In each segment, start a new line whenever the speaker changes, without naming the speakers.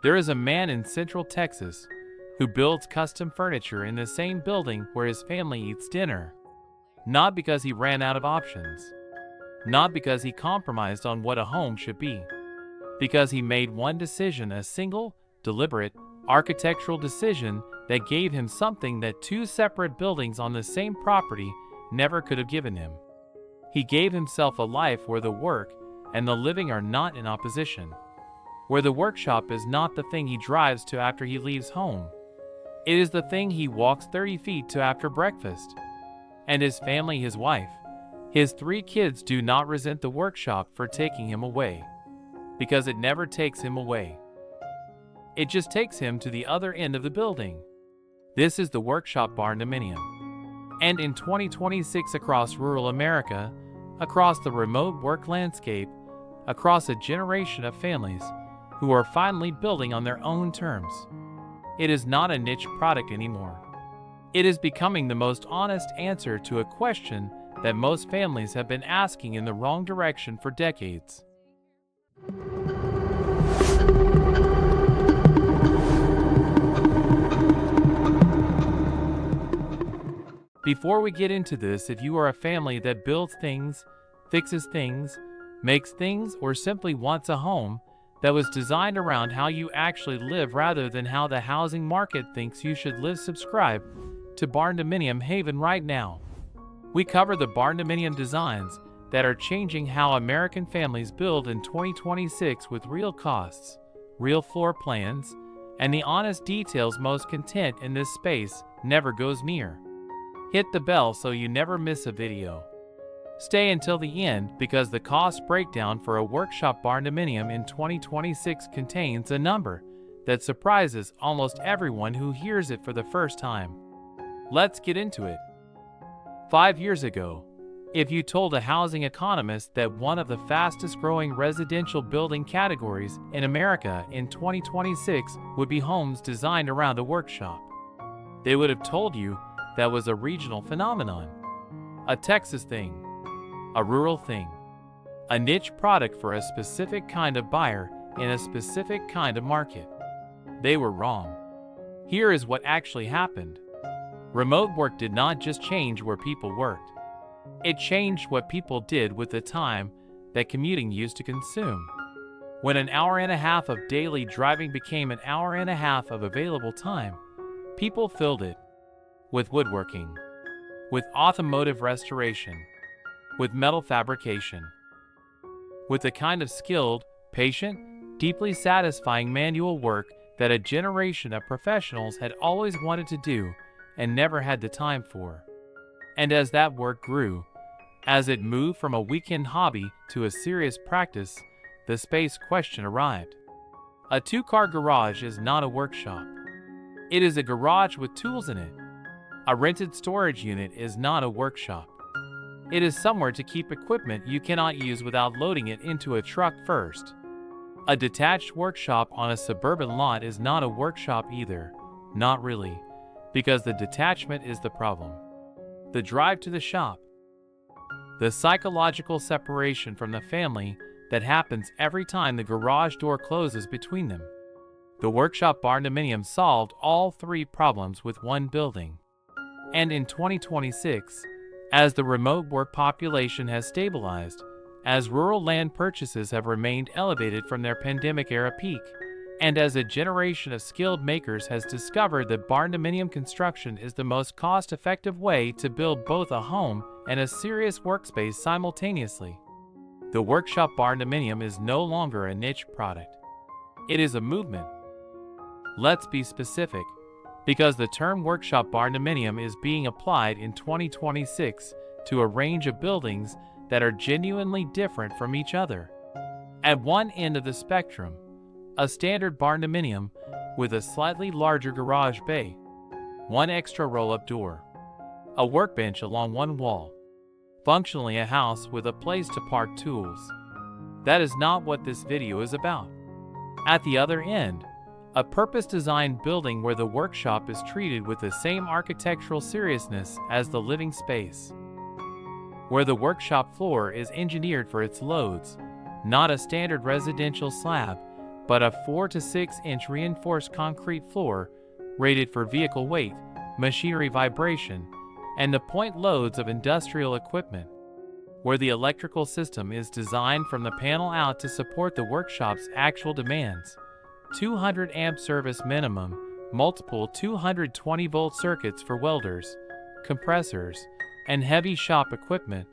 There is a man in Central Texas who builds custom furniture in the same building where his family eats dinner. Not because he ran out of options. Not because he compromised on what a home should be. Because he made one decision, a single, deliberate, architectural decision that gave him something that two separate buildings on the same property never could have given him. He gave himself a life where the work and the living are not in opposition. Where the workshop is not the thing he drives to after he leaves home. It is the thing he walks 30 feet to after breakfast. And his family, his wife, his 3 kids do not resent the workshop for taking him away. Because it never takes him away. It just takes him to the other end of the building. This is the workshop Barndominium. And in 2026, across rural America, across the remote work landscape, across a generation of families who are finally building on their own terms. It is not a niche product anymore. It is becoming the most honest answer to a question that most families have been asking in the wrong direction for decades. Before we get into this, if you are a family that builds things, fixes things, makes things, or simply wants a home that was designed around how you actually live rather than how the housing market thinks you should live, subscribe to Barndominium Haven right now. We cover the Barndominium designs that are changing how American families build in 2026 with real costs, real floor plans, and the honest details most content in this space never goes near. Hit the bell so you never miss a video. Stay until the end because the cost breakdown for a workshop Barndominium in 2026 contains a number that surprises almost everyone who hears it for the first time. Let's get into it. 5 years ago, if you told a housing economist that one of the fastest growing residential building categories in America in 2026 would be homes designed around a workshop, they would have told you that was a regional phenomenon, a Texas thing, a rural thing, a niche product for a specific kind of buyer in a specific kind of market. They were wrong. Here is what actually happened. Remote work did not just change where people worked. It changed what people did with the time that commuting used to consume. When an hour and a half of daily driving became an hour and a half of available time, people filled it with woodworking, with automotive restoration, with metal fabrication, with the kind of skilled, patient, deeply satisfying manual work that a generation of professionals had always wanted to do and never had the time for. And as that work grew, as it moved from a weekend hobby to a serious practice, the space question arrived. A 2-car garage is not a workshop. It is a garage with tools in it. A rented storage unit is not a workshop. It is somewhere to keep equipment you cannot use without loading it into a truck first. A detached workshop on a suburban lot is not a workshop either. Not really, because the detachment is the problem. The drive to the shop. The psychological separation from the family that happens every time the garage door closes between them. The workshop Barndominium solved all 3 problems with one building. And in 2026, as the remote work population has stabilized, as rural land purchases have remained elevated from their pandemic-era peak, and as a generation of skilled makers has discovered that Barndominium construction is the most cost-effective way to build both a home and a serious workspace simultaneously, the workshop Barndominium is no longer a niche product. It is a movement. Let's be specific, because the term workshop Barndominium is being applied in 2026 to a range of buildings that are genuinely different from each other. At one end of the spectrum, a standard Barndominium with a slightly larger garage bay, one extra roll-up door, a workbench along one wall, functionally a house with a place to park tools. That is not what this video is about. At the other end, a purpose-designed building where the workshop is treated with the same architectural seriousness as the living space. Where the workshop floor is engineered for its loads, not a standard residential slab, but a 4 to 6 inch reinforced concrete floor rated for vehicle weight, machinery vibration, and the point loads of industrial equipment, where the electrical system is designed from the panel out to support the workshop's actual demands. 200 amp service minimum, multiple 220 volt circuits for welders, compressors, and heavy shop equipment,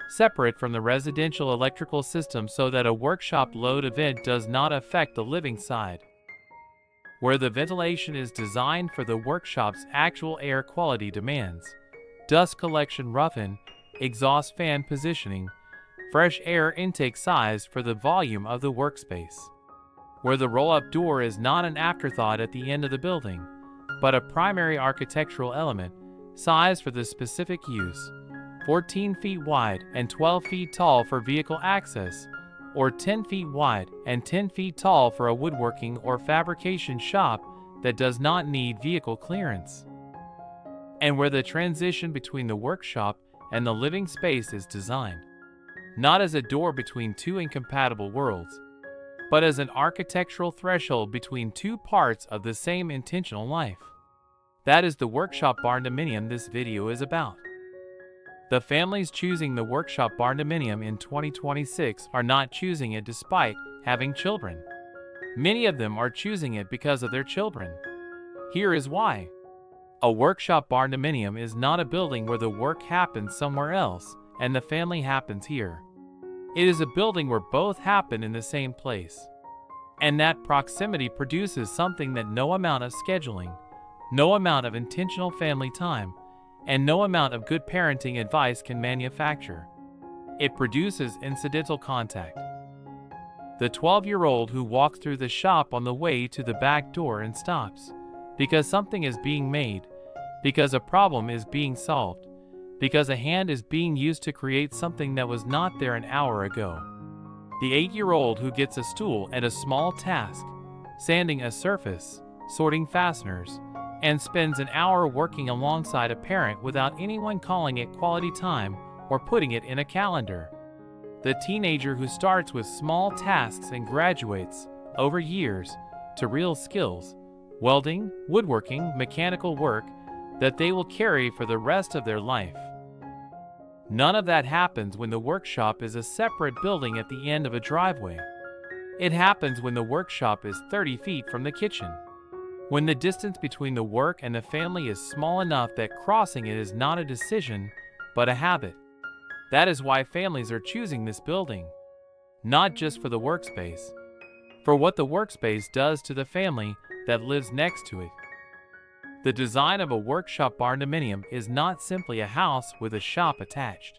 separate from the residential electrical system so that a workshop load event does not affect the living side, where the ventilation is designed for the workshop's actual air quality demands, dust collection rough-in, exhaust fan positioning, fresh air intake size for the volume of the workspace, where the roll-up door is not an afterthought at the end of the building, but a primary architectural element, size for the specific use, 14 feet wide and 12 feet tall for vehicle access, or 10 feet wide and 10 feet tall for a woodworking or fabrication shop that does not need vehicle clearance, and where the transition between the workshop and the living space is designed, not as a door between two incompatible worlds, but as an architectural threshold between two parts of the same intentional life. That is the workshop barndominium this video is about. The families choosing the workshop barndominium in 2026 are not choosing it despite having children. Many of them are choosing it because of their children. Here is why. A workshop barndominium is not a building where the work happens somewhere else and the family happens here. It is a building where both happen in the same place. And that proximity produces something that no amount of scheduling, no amount of intentional family time, and no amount of good parenting advice can manufacture. It produces incidental contact. The 12-year-old who walks through the shop on the way to the back door and stops, because something is being made, because a problem is being solved, because a hand is being used to create something that was not there an hour ago. The 8-year-old who gets a stool and a small task, sanding a surface, sorting fasteners, and spends an hour working alongside a parent without anyone calling it quality time or putting it in a calendar. The teenager who starts with small tasks and graduates, over years, to real skills, welding, woodworking, mechanical work, that they will carry for the rest of their life. None of that happens when the workshop is a separate building at the end of a driveway. It happens when the workshop is 30 feet from the kitchen. When the distance between the work and the family is small enough that crossing it is not a decision, but a habit. That is why families are choosing this building. Not just for the workspace, for what the workspace does to the family that lives next to it. The design of a workshop barndominium is not simply a house with a shop attached.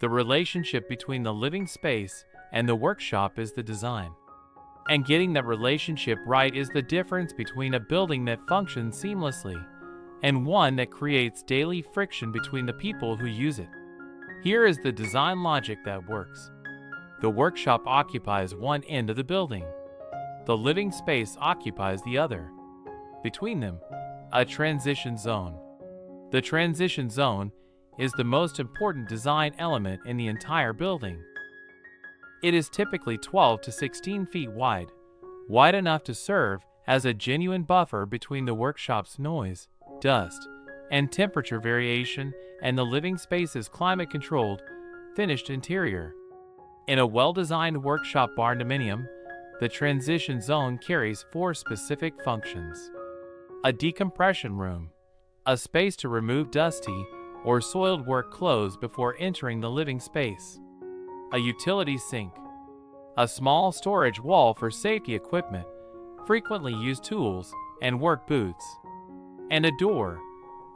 The relationship between the living space and the workshop is the design. And getting that relationship right is the difference between a building that functions seamlessly and one that creates daily friction between the people who use it. Here is the design logic that works. The workshop occupies one end of the building. The living space occupies the other. Between them, a transition zone. The transition zone is the most important design element in the entire building. It is typically 12 to 16 feet wide enough to serve as a genuine buffer between the workshop's noise, dust, and temperature variation and the living space's climate-controlled, finished interior. In a well-designed workshop barndominium, the transition zone carries 4 specific functions. A decompression room, a space to remove dusty or soiled work clothes before entering the living space. A utility sink, a small storage wall for safety equipment, frequently used tools, and work boots. And a door,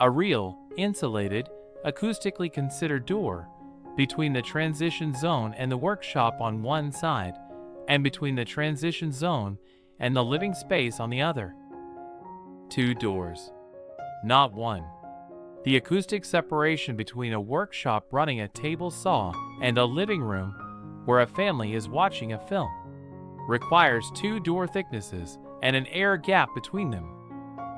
a real, insulated, acoustically considered door, between the transition zone and the workshop on one side, and between the transition zone and the living space on the other. 2 doors, not one. The acoustic separation between a workshop running a table saw and a living room where a family is watching a film requires 2 door thicknesses and an air gap between them.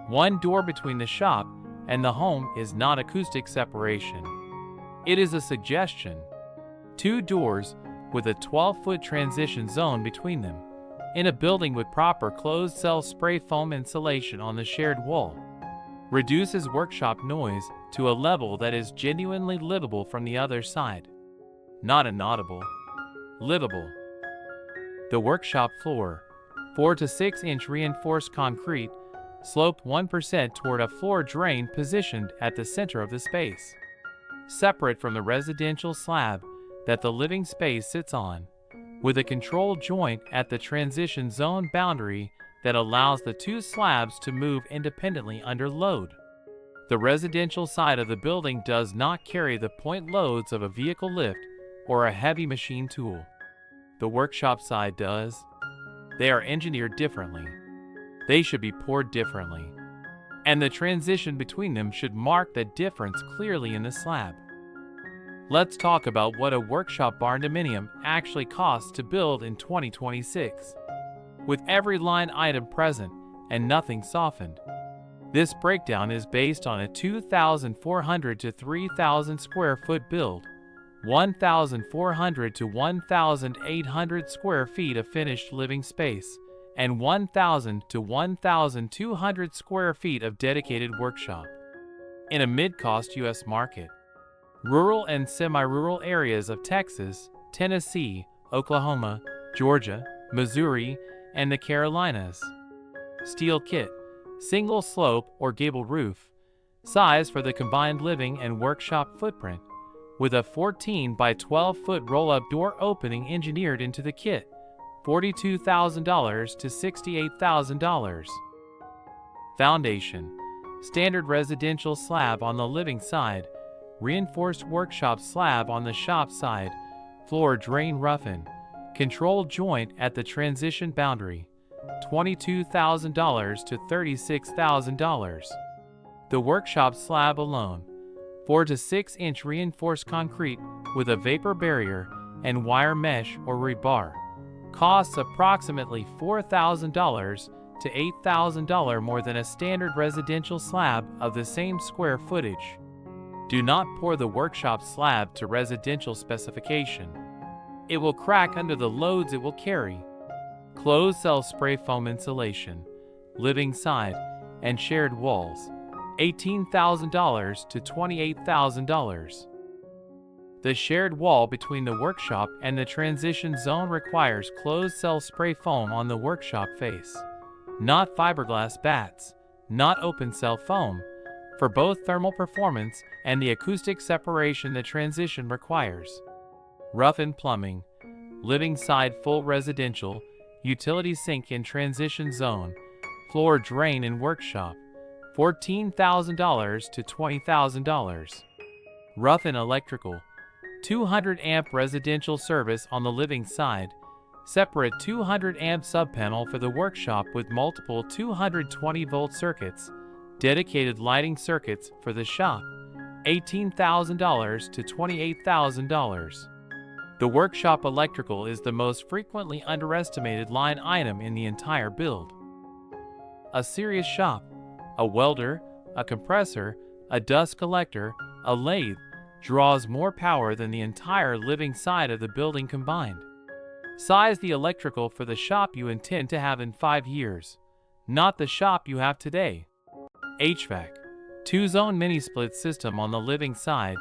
1 door between the shop and the home is not acoustic separation. It is a suggestion. 2 doors with a 12-foot transition zone between them, in a building with proper closed-cell spray foam insulation on the shared wall. Reduces workshop noise to a level that is genuinely livable from the other side. Not inaudible. Livable. The workshop floor, 4 to 6 inch reinforced concrete, sloped 1% toward a floor drain positioned at the center of the space, separate from the residential slab that the living space sits on, with a control joint at the transition zone boundary that allows the two slabs to move independently under load. The residential side of the building does not carry the point loads of a vehicle lift or a heavy machine tool. The workshop side does. They are engineered differently. They should be poured differently. And the transition between them should mark the difference clearly in the slab. Let's talk about what a workshop Barndominium actually costs to build in 2026. With every line item present and nothing softened. This breakdown is based on a 2,400 to 3,000 square foot build, 1,400 to 1,800 square feet of finished living space, and 1,000 to 1,200 square feet of dedicated workshop. In a mid-cost U.S. market. Rural and semi-rural areas of Texas, Tennessee, Oklahoma, Georgia, Missouri, and the Carolinas. Steel kit, single slope or gable roof, size for the combined living and workshop footprint, with a 14 by 12 foot roll-up door opening engineered into the kit, $42,000 to $68,000. Foundation, standard residential slab on the living side, reinforced workshop slab on the shop side, floor drain roughen, control joint at the transition boundary, $22,000 to $36,000. The workshop slab alone, 4 to 6 inch reinforced concrete with a vapor barrier and wire mesh or rebar, costs approximately $4,000 to $8,000 more than a standard residential slab of the same square footage. Do not pour the workshop slab to residential specification. It will crack under the loads it will carry. Closed cell spray foam insulation, living side, and shared walls, $18,000 to $28,000. The shared wall between the workshop and the transition zone requires closed cell spray foam on the workshop face, not fiberglass bats, not open cell foam, for both thermal performance and the acoustic separation the transition requires. Rough-in plumbing, living side full residential, utility sink in transition zone, floor drain in workshop, $14,000 to $20,000. Rough-in electrical, 200 amp residential service on the living side, separate 200 amp subpanel for the workshop with multiple 220 volt circuits, dedicated lighting circuits for the shop, $18,000 to $28,000. The workshop electrical is the most frequently underestimated line item in the entire build. A serious shop, a welder, a compressor, a dust collector, a lathe, draws more power than the entire living side of the building combined. Size the electrical for the shop you intend to have in 5 years, not the shop you have today. HVAC, 2-zone mini-split system on the living side,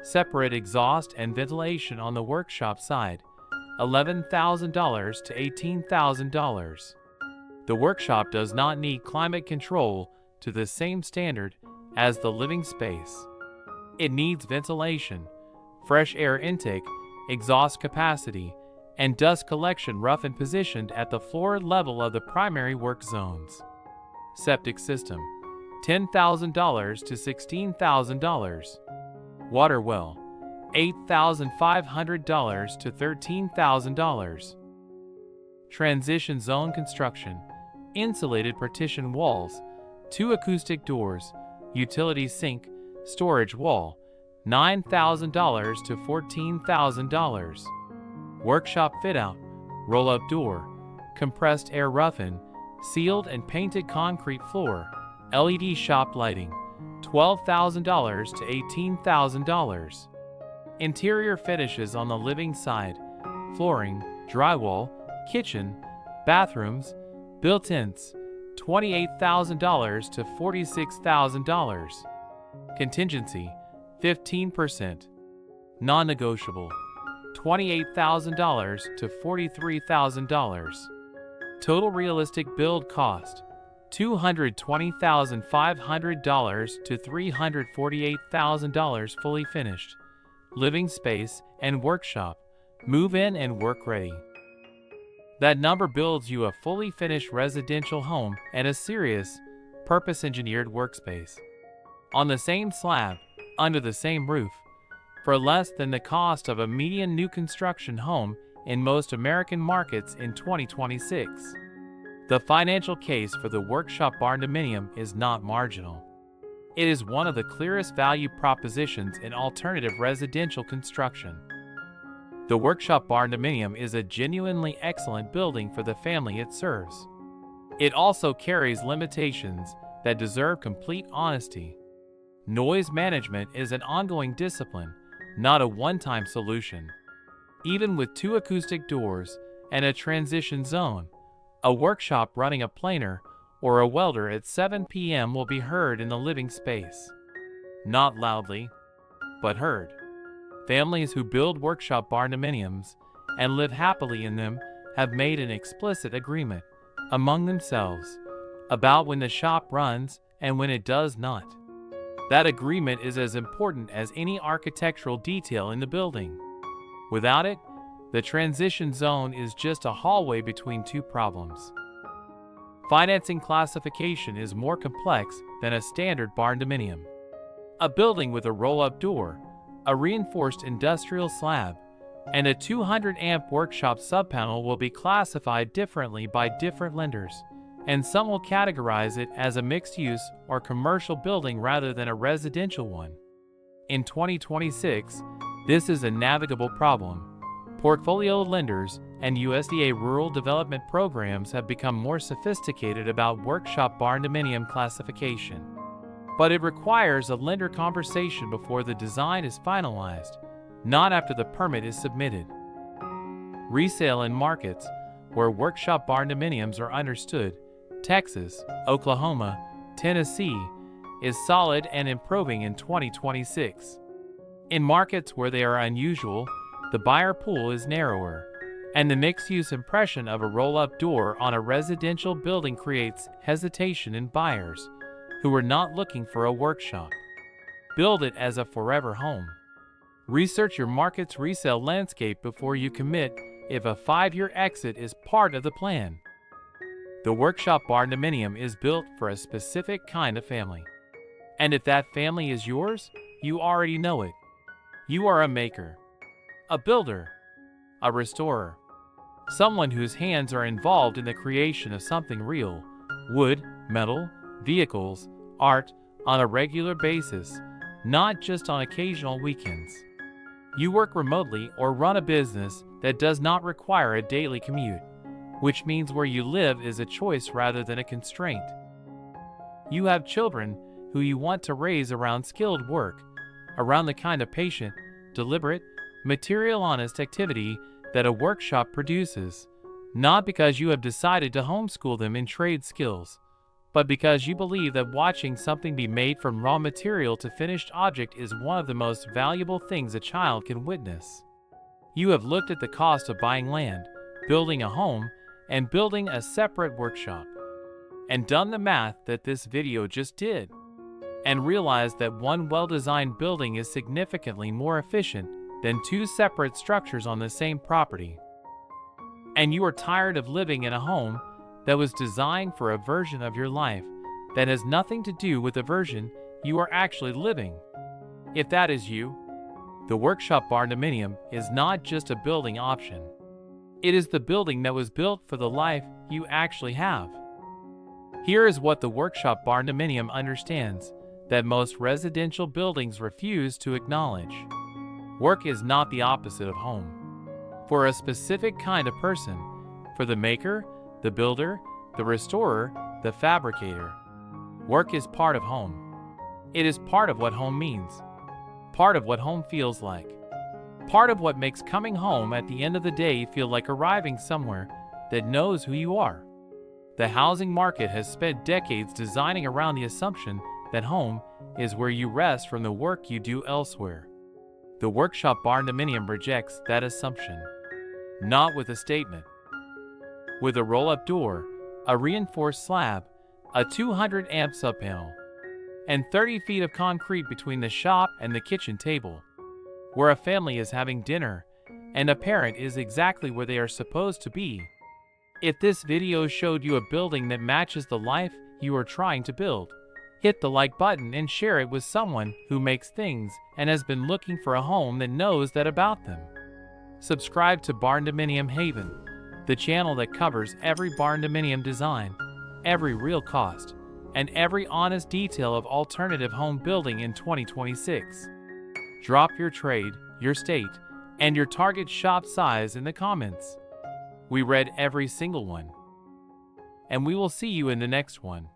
separate exhaust and ventilation on the workshop side, $11,000 to $18,000. The workshop does not need climate control to the same standard as the living space. It needs ventilation, fresh air intake, exhaust capacity, and dust collection rough and positioned at the floor level of the primary work zones. Septic system, $10,000 to $16,000. Water well, $8,500 to $13,000. Transition zone construction, insulated partition walls, 2 acoustic doors, utility sink, storage wall, $9,000 to $14,000. Workshop fit out, roll-up door, compressed air rough-in, sealed and painted concrete floor, LED shop lighting, $12,000 to $18,000. Interior finishes on the living side, flooring, drywall, kitchen, Bathrooms, built-ins, $28,000 to $46,000. Contingency, 15%. Non-negotiable, $28,000 to $43,000. Total realistic build cost, $220,500 to $348,000 fully finished. Living space and workshop, move-in and work ready. That number builds you a fully finished residential home and a serious, purpose-engineered workspace. On the same slab, under the same roof, for less than the cost of a median new construction home in most American markets in 2026. The financial case for the workshop barndominium is not marginal. It is one of the clearest value propositions in alternative residential construction. The workshop barndominium is a genuinely excellent building for the family it serves. It also carries limitations that deserve complete honesty. Noise management is an ongoing discipline, not a one-time solution. Even with 2 acoustic doors and a transition zone, a workshop running a planer or a welder at 7 p.m. will be heard in the living space. Not loudly, but heard. Families who build workshop barndominiums and live happily in them have made an explicit agreement among themselves about when the shop runs and when it does not. That agreement is as important as any architectural detail in the building. Without it, the transition zone is just a hallway between 2 problems. Financing classification is more complex than a standard barndominium. A building with a roll-up door, a reinforced industrial slab, and a 200-amp workshop subpanel will be classified differently by different lenders, and some will categorize it as a mixed-use or commercial building rather than a residential one. In 2026, this is a navigable problem. Portfolio lenders and USDA rural development programs have become more sophisticated about workshop barndominium classification. But it requires a lender conversation before the design is finalized, not after the permit is submitted. Resale in markets where workshop barndominiums are understood, Texas, Oklahoma, Tennessee, is solid and improving in 2026. In markets where they are unusual, the buyer pool is narrower, and the mixed-use impression of a roll-up door on a residential building creates hesitation in buyers who are not looking for a workshop. Build it as a forever home. Research your market's resale landscape before you commit if a 5-year exit is part of the plan. The workshop barndominium is built for a specific kind of family. And if that family is yours, you already know it. You are a maker, a builder, a restorer, someone whose hands are involved in the creation of something real, wood, metal, vehicles, art, on a regular basis, not just on occasional weekends. You work remotely or run a business that does not require a daily commute, which means where you live is a choice rather than a constraint. You have children who you want to raise around skilled work, around the kind of patient, deliberate, material-honest activity that a workshop produces, not because you have decided to homeschool them in trade skills, but because you believe that watching something be made from raw material to finished object is one of the most valuable things a child can witness. You have looked at the cost of buying land, building a home, and building a separate workshop, and done the math that this video just did, and realized that one well-designed building is significantly more efficient than 2 separate structures on the same property. And you are tired of living in a home that was designed for a version of your life that has nothing to do with the version you are actually living. If that is you, the workshop barndominium is not just a building option. It is the building that was built for the life you actually have. Here is what the workshop barndominium understands that most residential buildings refuse to acknowledge. Work is not the opposite of home. For a specific kind of person, for the maker, the builder, the restorer, the fabricator, work is part of home. It is part of what home means, part of what home feels like, part of what makes coming home at the end of the day feel like arriving somewhere that knows who you are. The housing market has spent decades designing around the assumption that home is where you rest from the work you do elsewhere. The workshop Barndominium rejects that assumption. Not with a statement. With a roll-up door, a reinforced slab, a 200 amp sub panel, and 30 feet of concrete between the shop and the kitchen table, where a family is having dinner and a parent is exactly where they are supposed to be. If this video showed you a building that matches the life you are trying to build, hit the like button and share it with someone who makes things and has been looking for a home that knows that about them. Subscribe to Barndominium Haven, the channel that covers every Barndominium design, every real cost, and every honest detail of alternative home building in 2026. Drop your trade, your state, and your target shop size in the comments. We read every single one. And we will see you in the next one.